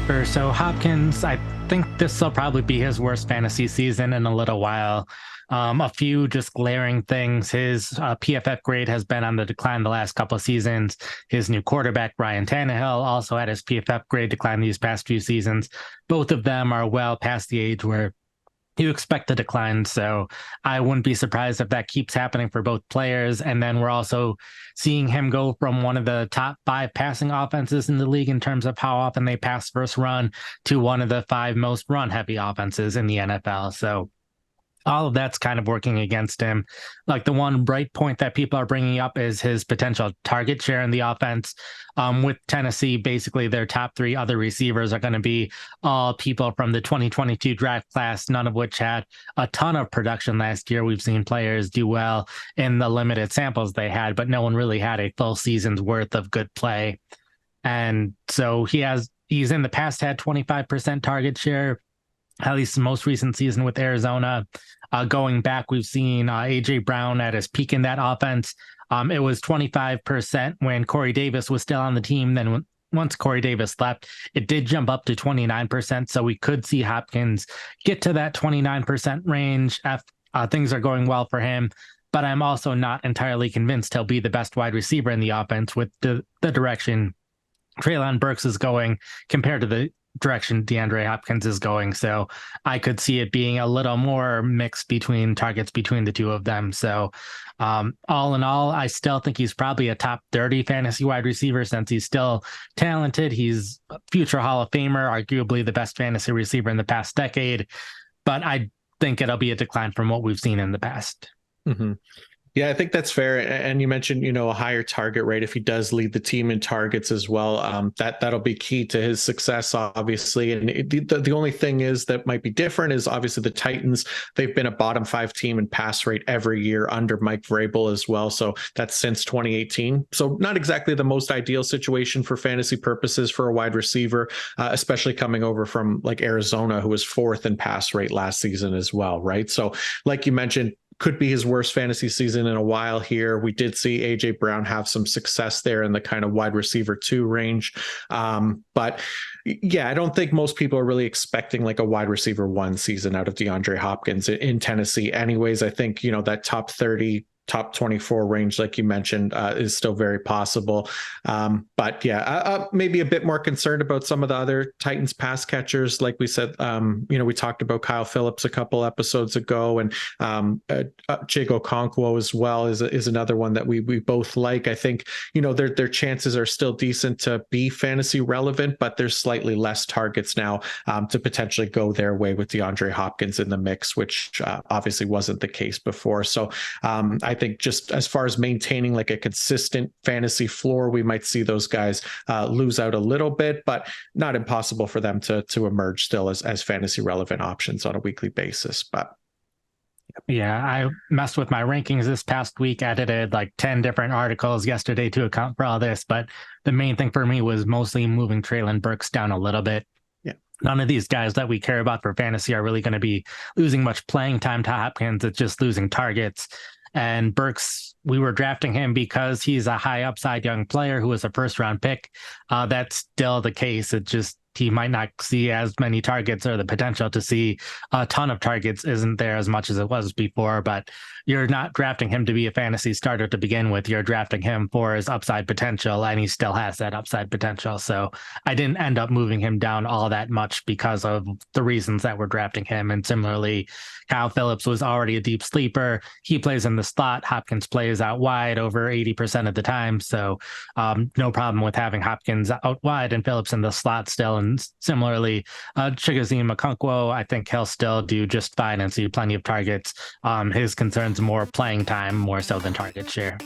Sure. So Hopkins, I think this will probably be his worst fantasy season in a little while. A few just glaring things. His PFF grade has been on the decline the last couple of seasons. His new quarterback, Ryan Tannehill, also had his PFF grade decline these past few seasons. Both of them are well past the age where you expect a decline. So I wouldn't be surprised if that keeps happening for both players. And then we're also seeing him go from one of the top 5 passing offenses in the league in terms of how often they pass first run to one of the 5 most run heavy offenses in the NFL. So all of that's kind of working against him. Like the one bright point that people are bringing up is his potential target share in the offense. With Tennessee, basically their top 3 other receivers are going to be all people from the 2022 draft class, none of which had a ton of production last year. We've seen players do well in the limited samples they had, but no one really had a full season's worth of good play. And so he's in the past had 25% target share, at least the most recent season with Arizona. Going back, we've seen A.J. Brown at his peak in that offense. It was 25% when Corey Davis was still on the team. Then once Corey Davis left, it did jump up to 29%. So we could see Hopkins get to that 29% range if things are going well for him. But I'm also not entirely convinced he'll be the best wide receiver in the offense with the direction Treylon Burks is going compared to the direction DeAndre Hopkins is going. So I could see it being a little more mixed between targets between the two of them. So all in all, I still think he's probably a top 30 fantasy wide receiver since he's still talented. He's a future Hall of Famer, arguably the best fantasy receiver in the past decade. But I think it'll be a decline from what we've seen in the past. Mm-hmm. Yeah, I think that's fair. And you mentioned, a higher target rate if he does lead the team in targets as well. That'll be key to his success, obviously. And the only thing is that might be different is obviously the Titans. They've been a bottom 5 team in pass rate every year under Mike Vrabel as well. So that's since 2018. So not exactly the most ideal situation for fantasy purposes for a wide receiver, especially coming over from like Arizona, who was 4th in pass rate last season as well, right? So like you mentioned, could be his worst fantasy season in a while here. We did see A.J. Brown have some success there in the kind of wide receiver 2 range. But yeah, I don't think most people are really expecting like a wide receiver 1 season out of DeAndre Hopkins in Tennessee. Anyways, I think, that top 30, top 24 range, like you mentioned, is still very possible. But yeah, maybe a bit more concerned about some of the other Titans pass catchers. Like we said, we talked about Kyle Phillips a couple episodes ago, and Chigo Okonkwo as well is another one that we both like. I think, their chances are still decent to be fantasy relevant, but there's slightly less targets now to potentially go their way with DeAndre Hopkins in the mix, which obviously wasn't the case before. So I think just as far as maintaining like a consistent fantasy floor, we might see those guys lose out a little bit, but not impossible for them to emerge still as fantasy relevant options on a weekly basis. But yeah, I messed with my rankings this past week, edited like 10 different articles yesterday to account for all this. But the main thing for me was mostly moving Treylon Burks down a little bit. None of these guys that we care about for fantasy are really going to be losing much playing time to Hopkins. It's just losing targets. And Burks, we were drafting him because he's a high upside young player who was a 1st-round pick. That's still the case. It just, he might not see as many targets, or the potential to see a ton of targets isn't there as much as it was before. But you're not drafting him to be a fantasy starter to begin with. You're drafting him for his upside potential, and he still has that upside potential. So I didn't end up moving him down all that much because of the reasons that we're drafting him. And similarly, Kyle Phillips was already a deep sleeper. He plays in the slot. Hopkins plays out wide over 80% of the time. So no problem with having Hopkins out wide and Phillips in the slot still. And similarly, Chigoziem Okonkwo, I think he'll still do just fine and see plenty of targets. His concerns more playing time more so than target share.